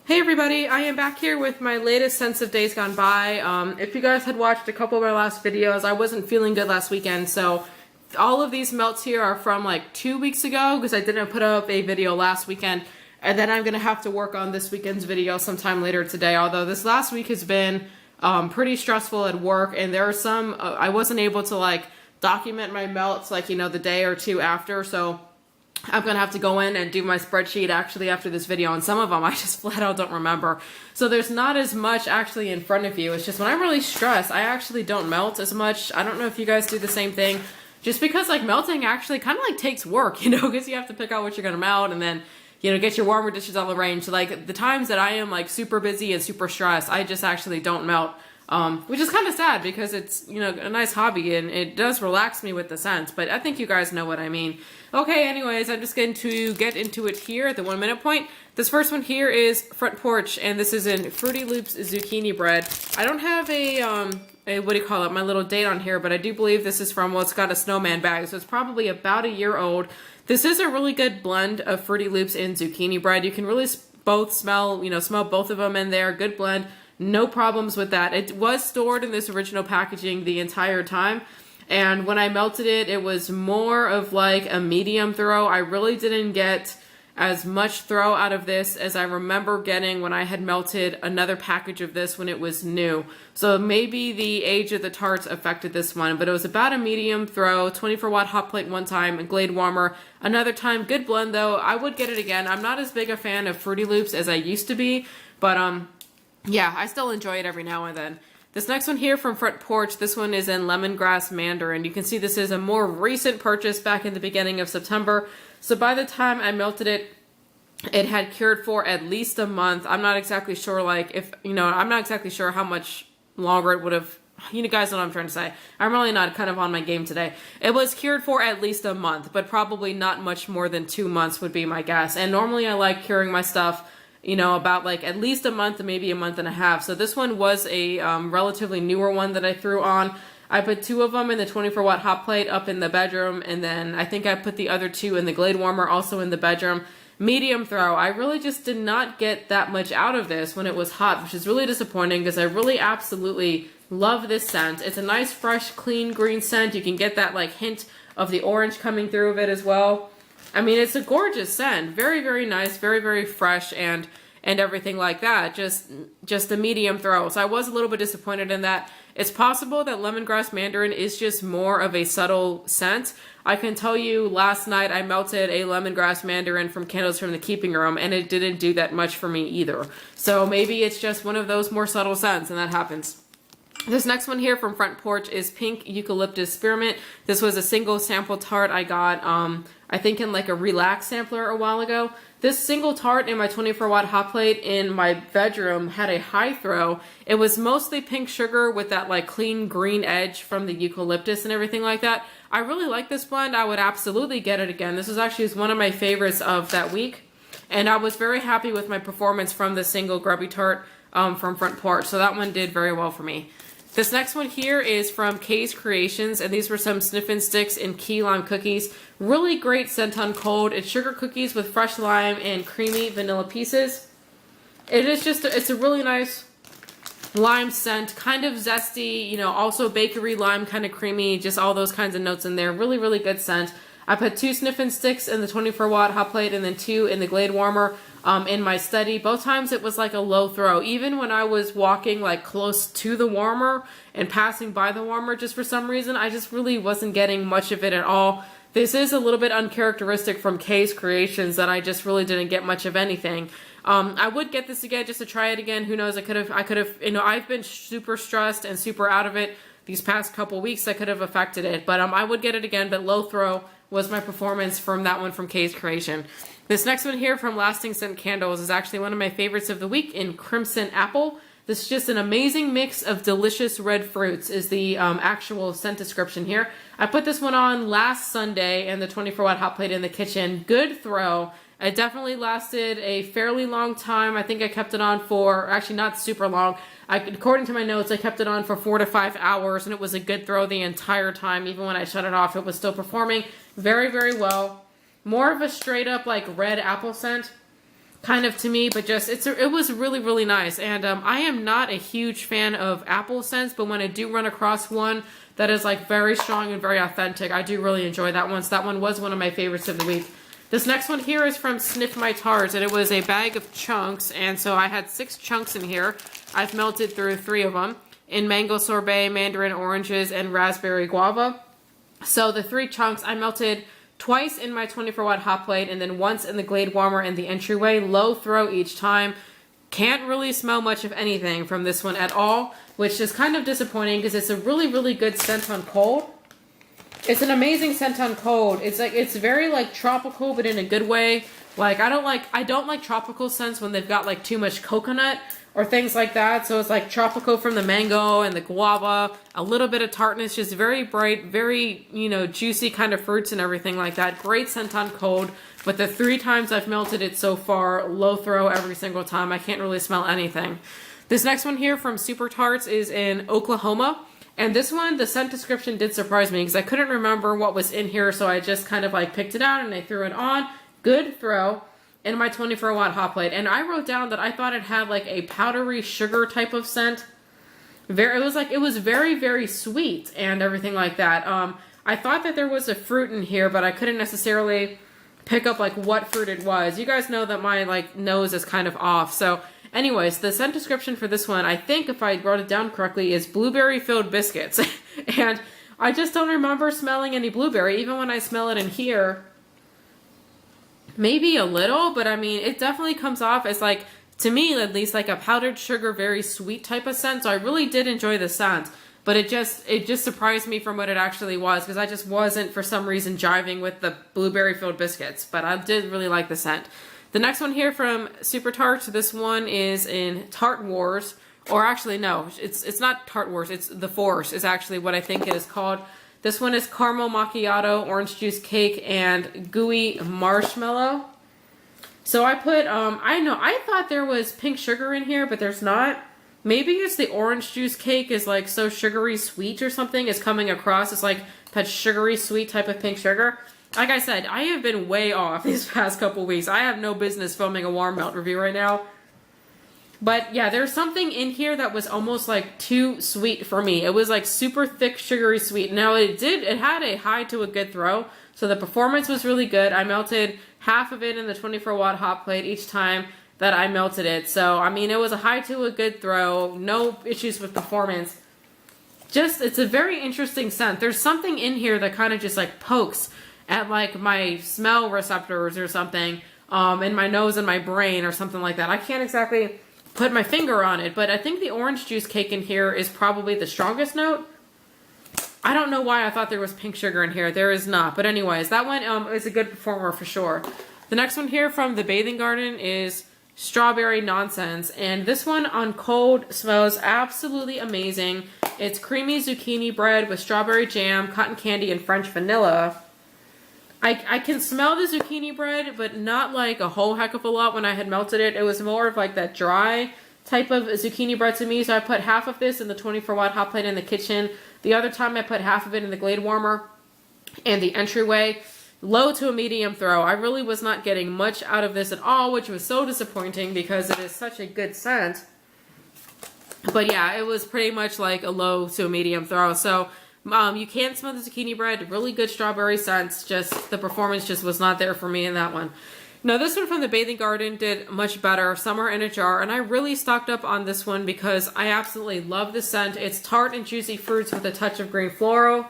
Hey everybody, I am back here with my latest scents of days gone by. If you guys had watched a couple of my last videos, I wasn't feeling good last weekend, so all of these melts here are from like 2 weeks ago because I didn't put up a video last weekend, and then I'm going to have to work on this weekend's video sometime later today, although this last week has been pretty stressful at work, and there are some, I wasn't able to like document my melts like, you know, the day or two after, so I'm going to have to go in and do my spreadsheet actually after this video, and some of them I just flat out don't remember. So there's not as much actually in front of you. It's just when I'm really stressed, I actually don't melt as much. I don't know if you guys do the same thing, just because like melting actually kind of like takes work, you know, because you have to pick out what you're going to melt and then, you know, get your warmer dishes all arranged. So like the times that I am like super busy and super stressed, I just actually don't melt. Which is kind of sad because it's, you know, a nice hobby and it does relax me with the scents, but I think you guys know what I mean. Okay, anyways, I'm just going to get into it here at the 1 minute point. This first one here is Front Porch, and this is in Fruity Loops zucchini bread. I don't have a what do you call it, my little date on here, but I do believe this is from, well, it's got a snowman bag, so it's probably about a year old. This is a really good blend of Fruity Loops and zucchini bread. You can really both smell, you know, smell both of them in there. Good blend. No problems with that. It was stored in this original packaging the entire time, and when I melted it, it was more of like a medium throw. I really didn't get as much throw out of this as I remember getting when I had melted another package of this when it was new. So maybe the age of the tarts affected this one, but it was about a medium throw, 24-watt hot plate one time, and Glade warmer another time. Good blend though. I would get it again. I'm not as big a fan of Fruity Loops as I used to be, but yeah, I still enjoy it every now and then. This next one here from Front Porch, this one is in Lemongrass Mandarin. You can see this is a more recent purchase back in the beginning of September. So by the time I melted it, it had cured for at least a month. I'm not exactly sure, like, if, you know, I'm not exactly sure how much longer it would have, you guys know what I'm trying to say. I'm really not kind of on my game today. It was cured for at least a month, but probably not much more than 2 months would be my guess. And normally I like curing my stuff, you know, about like at least a month, maybe a month and a half. So this one was a relatively newer one that I threw on. I put 2 of them in the 24-watt hot plate up in the bedroom, and then I think I put the other 2 in the Glade warmer also in the bedroom. Medium throw. I really just did not get that much out of this when it was hot, which is really disappointing because I really absolutely love this scent. It's a nice, fresh, clean green scent. You can get that like hint of the orange coming through of it as well. I mean, it's a gorgeous scent. Very, very nice, very, very fresh, and everything like that. Just a medium throw. So I was a little bit disappointed in that. It's possible that Lemongrass Mandarin is just more of a subtle scent. I can tell you last night I melted a Lemongrass Mandarin from Candles from the Keeping Room, and it didn't do that much for me either. So maybe it's just one of those more subtle scents, and that happens. This next one here from Front Porch is Pink Eucalyptus Spearmint. This was a single sample tart I got, I think in like a Relax sampler a while ago. This single tart in my 24-watt hot plate in my bedroom had a high throw. It was mostly pink sugar with that like clean green edge from the eucalyptus and everything like that. I really like this blend. I would absolutely get it again. This was actually one of my favorites of that week, and I was very happy with my performance from the single grubby tart from Front Porch. So that one did very well for me. This next one here is from Kreations, and these were some Sniff sticks and key lime cookies. Really great scent on cold. It's sugar cookies with fresh lime and creamy vanilla pieces. It is just, it's a really nice lime scent, kind of zesty, you know, also bakery lime, kind of creamy, just all those kinds of notes in there. Really, really good scent. I put 2 Sniff sticks in the 24-watt hot plate and then 2 in the Glade warmer in my study. Both times it was like a low throw. Even when I was walking like close to the warmer and passing by the warmer, just for some reason, I just really wasn't getting much of it at all. This is a little bit uncharacteristic from Kreations that I just really didn't get much of anything. I would get this again just to try it again. Who knows? I could have, you know, I've been super stressed and super out of it these past couple weeks. That could have affected it, but I would get it again. But low throw was my performance from that one from Kay's Creation. This next one here from Lasting Scent Candles is actually one of my favorites of the week in Crimson Apple. This is just an amazing mix of delicious red fruits is the actual scent description here. I put this one on last Sunday in the 24-watt hot plate in the kitchen. Good throw. It definitely lasted a fairly long time. I think I kept it on for, actually not super long. According to my notes, I kept it on for 4 to 5 hours, and it was a good throw the entire time. Even when I shut it off, it was still performing very, very well. More of a straight up like red apple scent. kind of to me, but just it was really, really nice. And I am not a huge fan of apple scents, but when I do run across one that is like very strong and very authentic, I do really enjoy that one. So that one was one of my favorites of the week. This next one here is from Sniff My Tarts, and it was a bag of chunks, and so I had 6 chunks in here. I've melted through 3 of them in mango sorbet, mandarin oranges, and raspberry guava. So the 3 chunks I melted twice in my 24-watt hot plate, and then once in the Glade warmer in the entryway. Low throw each time. Can't really smell much of anything from this one at all, which is kind of disappointing because it's a really, really good scent on cold. It's an amazing scent on cold. It's very like tropical, but in a good way. Like I don't like tropical scents when they've got like too much coconut or things like that. So it's like tropical from the mango and the guava, a little bit of tartness, just very bright, very, you know, juicy kind of fruits and everything like that. Great scent on cold. But the 3 times I've melted it so far, low throw every single time. I can't really smell anything. This next one here from Super Tarts is in Oklahoma. And this one, the scent description did surprise me because I couldn't remember what was in here, so I just kind of like picked it out and I threw it on. Good throw in my 24-watt hot plate. And I wrote down that I thought it had like a powdery sugar type of scent. It was very, very sweet and everything like that. I thought that there was a fruit in here, but I couldn't necessarily pick up like what fruit it was. You guys know that my like nose is kind of off, so anyways, the scent description for this one, I think if I wrote it down correctly, is blueberry-filled biscuits. And I just don't remember smelling any blueberry, even when I smell it in here. Maybe a little, but I mean, it definitely comes off as like, to me at least, like a powdered sugar, very sweet type of scent. So I really did enjoy the scent. But it just surprised me from what it actually was, because I just wasn't, for some reason, jiving with the blueberry-filled biscuits. But I did really like the scent. The next one here from Super Tarts, this one is in Tart Wars, or actually no, it's not Tart Wars, it's The Force is actually what I think it is called. This one is caramel macchiato, orange juice cake, and gooey marshmallow. So I put, I thought there was pink sugar in here, but there's not. Maybe it's the orange juice cake is like so sugary sweet or something is coming across. It's like that sugary sweet type of pink sugar. Like I said, I have been way off these past couple weeks. I have no business filming a warm melt review right now. But yeah, there's something in here that was almost like too sweet for me. It was like super thick, sugary sweet. Now it had a high to a good throw. So the performance was really good. I melted half of it in the 24-watt hot plate each time that I melted it. So, I mean, it was a high to a good throw. No issues with performance. It's a very interesting scent. There's something in here that kind of just like pokes at like my smell receptors or something in my nose and my brain or something like that. I can't exactly put my finger on it, but I think the orange juice cake in here is probably the strongest note. I don't know why I thought there was pink sugar in here. There is not. But anyways, that one is a good performer for sure. The next one here from the Bathing Garden is Strawberry Nonsense, and this one on cold smells absolutely amazing. It's creamy zucchini bread with strawberry jam, cotton candy, and French vanilla. I can smell the zucchini bread, but not like a whole heck of a lot when I had melted it. It was more of like that dry type of zucchini bread to me, so I put half of this in the 24-watt hot plate in the kitchen. The other time I put half of it in the Glade warmer and the entryway. Low to a medium throw. I really was not getting much out of this at all, which was so disappointing because it is such a good scent. But yeah, it was pretty much like a low to a medium throw. So you can smell the zucchini bread. Really good strawberry scents. Just the performance just was not there for me in that one. Now this one from the Bathing Garden did much better. Summer in a Jar. And I really stocked up on this one because I absolutely love the scent. It's tart and juicy fruits with a touch of green floral.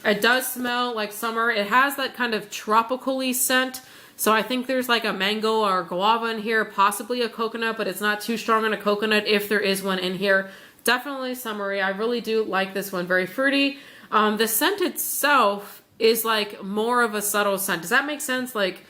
It does smell like summer. It has that kind of tropical-y scent. So I think there's like a mango or guava in here, possibly a coconut, but it's not too strong on a coconut if there is one in here. Definitely summery. I really do like this one. Very fruity. The scent itself is like more of a subtle scent. Does that make sense? Like,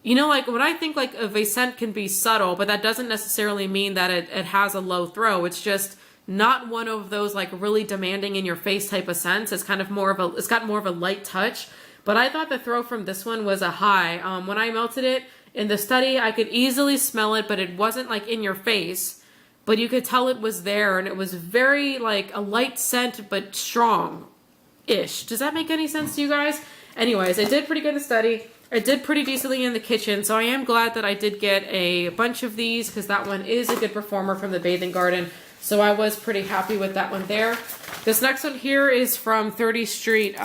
you know, like when I think like of a scent can be subtle, but that doesn't necessarily mean that it has a low throw. It's just not one of those like really demanding in your face type of scents. It's kind of it's got more of a light touch. But I thought the throw from this one was a high. When I melted it in the study, I could easily smell it, but it wasn't like in your face. But you could tell it was there, and it was very like a light scent, but strong-ish. Does that make any sense to you guys? Anyways, it did pretty good in the study. It did pretty decently in the kitchen, so I am glad that I did get a bunch of these because that one is a good performer from the Bathing Garden. So I was pretty happy with that one there. This next one here is from 30 Street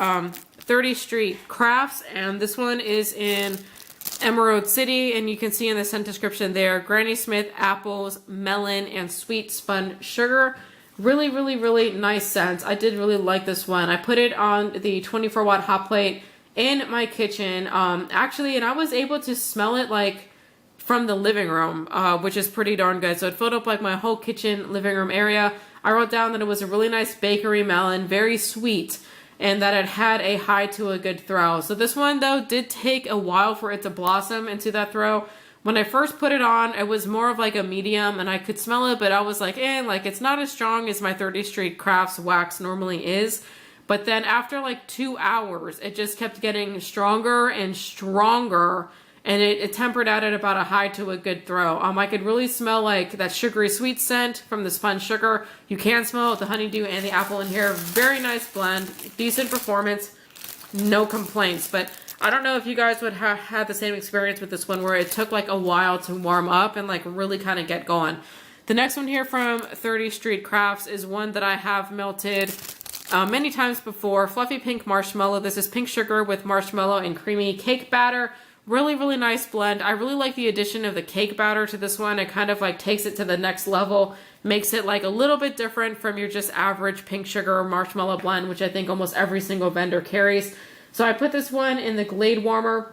Crafts, and this one is in Emerald City, and you can see in the scent description there, Granny Smith, apples, melon, and sweet spun sugar. Really, really, really nice scents. I did really like this one. I put it on the 24-watt hot plate in my kitchen, actually, and I was able to smell it like from the living room, which is pretty darn good. So it filled up like my whole kitchen living room area. I wrote down that it was a really nice bakery melon, very sweet, and that it had a high to a good throw. So this one though did take a while for it to blossom into that throw. When I first put it on, it was more of like a medium and I could smell it, but I was like, like it's not as strong as my 30 Street Crafts wax normally is. But then after like 2 hours, it just kept getting stronger and stronger, and it tempered out at about a high to a good throw. I could really smell like that sugary sweet scent from the spun sugar. You can smell the honeydew and the apple in here. Very nice blend, decent performance, no complaints. But I don't know if you guys would have had the same experience with this one where it took like a while to warm up and like really kind of get going. The next one here from 30 Street Crafts is one that I have melted many times before. Fluffy Pink Marshmallow. This is pink sugar with marshmallow and creamy cake batter. Really, really nice blend. I really like the addition of the cake batter to this one. It kind of like takes it to the next level, makes it like a little bit different from your just average pink sugar marshmallow blend, which I think almost every single vendor carries. So I put this one in the Glade Warmer,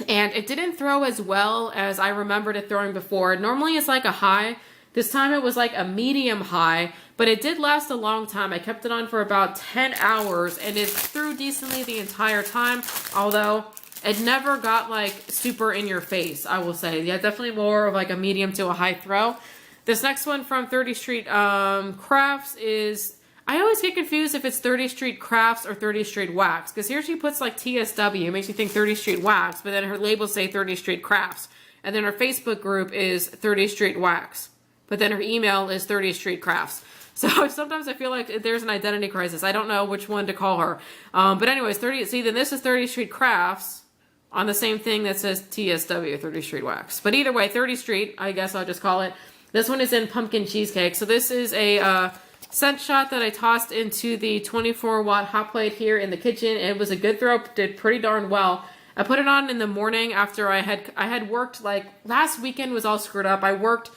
and it didn't throw as well as I remembered it throwing before. Normally it's like a high. This time it was like a medium high, but it did last a long time. I kept it on for about 10 hours, and it threw decently the entire time, although it never got like super in your face, I will say. Yeah, definitely more of like a medium to a high throw. This next one from 30 Street Crafts is, I always get confused if it's 30 Street Crafts or 30 Street Wax, because here she puts like TSW. It makes you think 30 Street Wax, but then her labels say 30 Street Crafts. And then her Facebook group is 30 Street Wax, but then her email is 30 Street Crafts. So sometimes I feel like there's an identity crisis. I don't know which one to call her. But anyways, then this is 30 Street Crafts on the same thing that says TSW, 30 Street Wax. But either way, 30 Street, I guess I'll just call it. This one is in Pumpkin Cheesecake. So this is a scent shot that I tossed into the 24-watt hot plate here in the kitchen. It was a good throw, did pretty darn well. I put it on in the morning after I had worked, like last weekend was all screwed up. I worked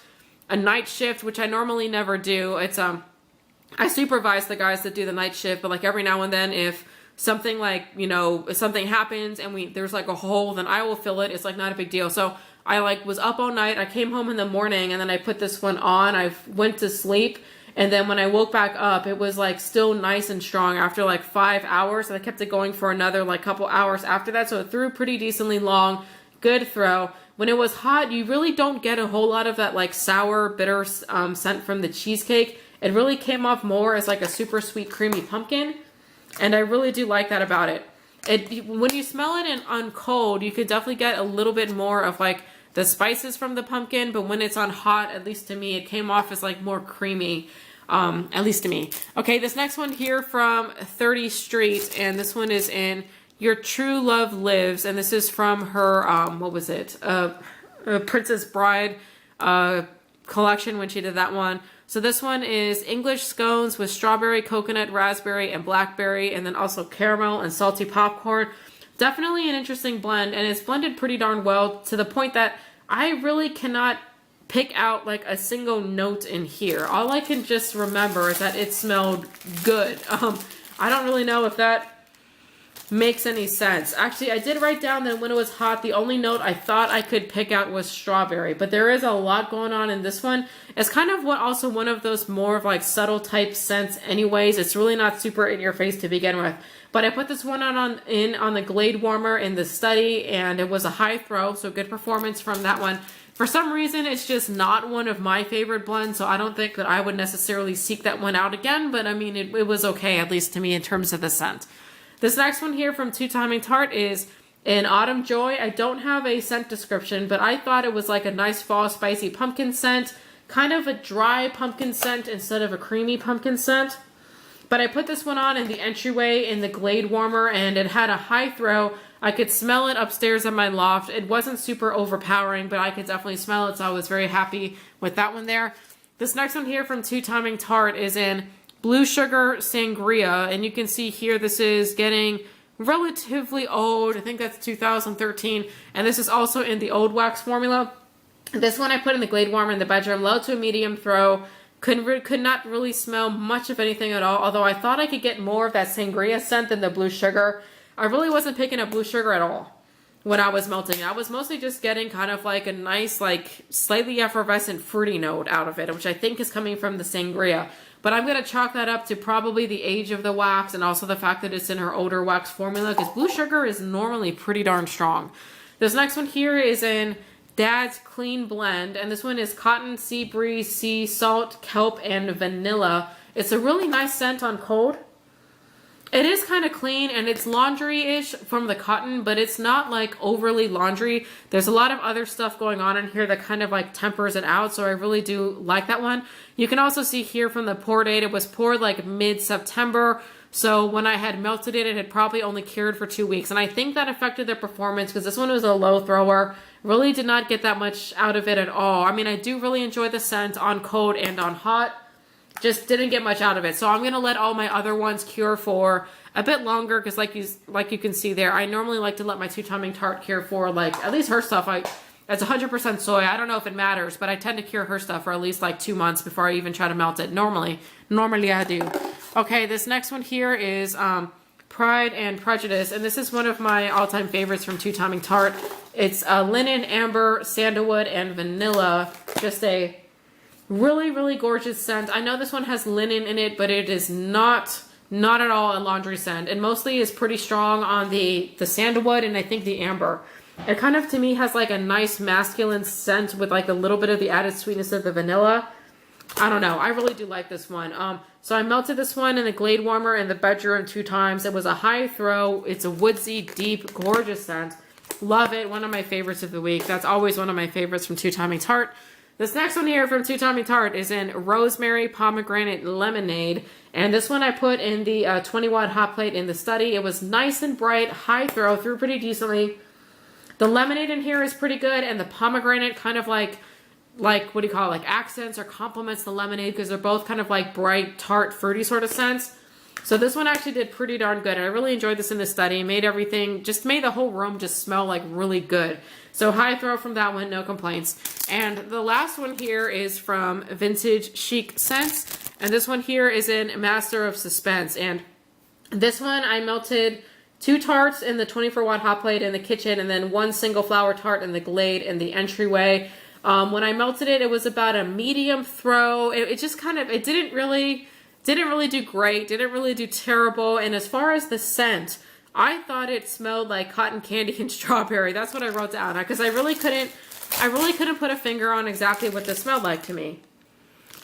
a night shift, which I normally never do. It's I supervise the guys that do the night shift, but like every now and then if something like, if something happens and there's like a hole, then I will fill it. It's like not a big deal. So I like was up all night. I came home in the morning and then I put this one on. I went to sleep. And then when I woke back up, it was like still nice and strong after like 5 hours. And I kept it going for another like couple hours after that. So it threw pretty decently long. Good throw. When it was hot, you really don't get a whole lot of that like sour, bitter scent from the cheesecake. It really came off more as like a super sweet, creamy pumpkin. And I really do like that about it. When you smell it on cold, you could definitely get a little bit more of like the spices from the pumpkin. But when it's on hot, at least to me, it came off as like more creamy. At least to me. Okay, this next one here from 30 Street. And this one is in Your True Love Lives. And this is from her, what was it? Princess Bride collection when she did that one. So this one is English scones with strawberry, coconut, raspberry, and blackberry, and then also caramel and salty popcorn. Definitely an interesting blend, and it's blended pretty darn well to the point that I really cannot pick out like a single note in here. All I can just remember is that it smelled good. I don't really know if that makes any sense. Actually, I did write down that when it was hot, the only note I thought I could pick out was strawberry, but there is a lot going on in this one. It's kind of also one of those more of like subtle type scents anyways. It's really not super in your face to begin with. But I put this one on the Glade Warmer in the study, and it was a high throw, so good performance from that one. For some reason, it's just not one of my favorite blends, so I don't think that I would necessarily seek that one out again, but I mean, it was okay, at least to me, in terms of the scent. This next one here from Two Timing Tart is in Autumn Joy. I don't have a scent description, but I thought it was like a nice fall spicy pumpkin scent, kind of a dry pumpkin scent instead of a creamy pumpkin scent. But I put this one on in the entryway in the Glade warmer, and it had a high throw. I could smell it upstairs in my loft. It wasn't super overpowering, but I could definitely smell it, so I was very happy with that one there. This next one here from Two Timing Tart is in Blue Sugar Sangria, and you can see here this is getting relatively old. I think that's 2013, and this is also in the Old Wax formula. This one I put in the Glade warmer in the bedroom, low to a medium throw. Could not really smell much of anything at all, although I thought I could get more of that sangria scent than the blue sugar. I really wasn't picking up blue sugar at all when I was melting it. I was mostly just getting kind of like a nice, like slightly effervescent fruity note out of it, which I think is coming from the sangria. But I'm going to chalk that up to probably the age of the wax and also the fact that it's in her older wax formula, because blue sugar is normally pretty darn strong. This next one here is in Dad's Clean Blend, and this one is Cotton, Sea Breeze, Sea Salt, Kelp, and Vanilla. It's a really nice scent on cold. It is kind of clean, and it's laundry-ish from the cotton, but it's not like overly laundry. There's a lot of other stuff going on in here that kind of like tempers it out, so I really do like that one. You can also see here from the pour date, it was poured like mid-September, so when I had melted it, it had probably only cured for 2 weeks, and I think that affected the performance because this one was a low thrower. Really did not get that much out of it at all. I mean, I do really enjoy the scent on cold and on hot. Just didn't get much out of it. So I'm going to let all my other ones cure for a bit longer because like you can see there, I normally like to let my Two Timing Tart cure for like, at least her stuff, it's 100% soy. I don't know if it matters, but I tend to cure her stuff for at least like 2 months before I even try to melt it. Normally I do. Okay, this next one here is Pride and Prejudice, and this is one of my all-time favorites from Two Timing Tart. It's linen, amber, sandalwood, and vanilla. Just a really, really gorgeous scent. I know this one has linen in it, but it is not at all a laundry scent. It mostly is pretty strong on the sandalwood and I think the amber. It kind of, to me, has like a nice masculine scent with like a little bit of the added sweetness of the vanilla. I don't know. I really do like this one. So I melted this one in the Glade warmer in the bedroom 2 times. It was a high throw. It's a woodsy, deep, gorgeous scent. Love it. One of my favorites of the week. That's always one of my favorites from Two Timing Tart. This next one here from Two Timing Tart is in Rosemary, Pomegranate, Lemonade. And this one I put in the 20-watt hot plate in the study. It was nice and bright, high throw, through pretty decently. The lemonade in here is pretty good, and the pomegranate kind of like what do you call it, like accents or complements the lemonade because they're both kind of like bright, tart, fruity sort of scents. So this one actually did pretty darn good. I really enjoyed this in the study. It made everything, just made the whole room just smell like really good. So high throw from that one, no complaints. And the last one here is from Vintage Chic Scents. And this one here is in Master of Suspense. And this one I melted 2 tarts in the 24-watt hot plate in the kitchen and then 1 single flower tart in the Glade in the entryway. When I melted it, it was about a medium throw. It just kind of, it didn't really do great, didn't really do terrible. And as far as the scent, I thought it smelled like cotton candy and strawberry. That's what I wrote down because I really couldn't put a finger on exactly what this smelled like to me.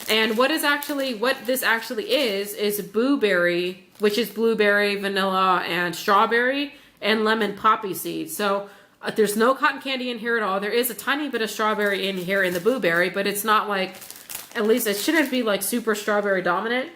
And what this actually is blueberry, which is blueberry, vanilla, and strawberry, and lemon poppy seed. So there's no cotton candy in here at all. There is a tiny bit of strawberry in here in the blueberry, but it's not like, at least it shouldn't be like super strawberry dominant.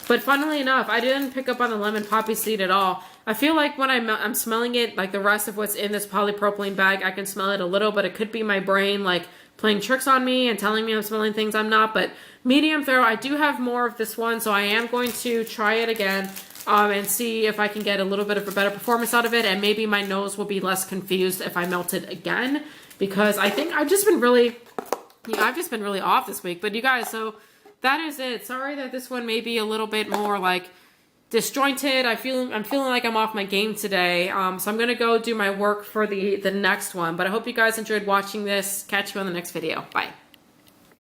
But funnily enough, I didn't pick up on the lemon poppy seed at all. I feel like when I'm smelling it, like the rest of what's in this polypropylene bag, I can smell it a little, but it could be my brain like playing tricks on me and telling me I'm smelling things I'm not. But medium throw, I do have more of this one, so I am going to try it again and see if I can get a little bit of a better performance out of it, and maybe my nose will be less confused if I melt it again, because I think I've just been really off this week. But you guys, so that is it. Sorry that this one may be a little bit more like disjointed. I'm feeling like I'm off my game today. So I'm gonna go do my work for the next one. But I hope you guys enjoyed watching this. Catch you on the next video. Bye.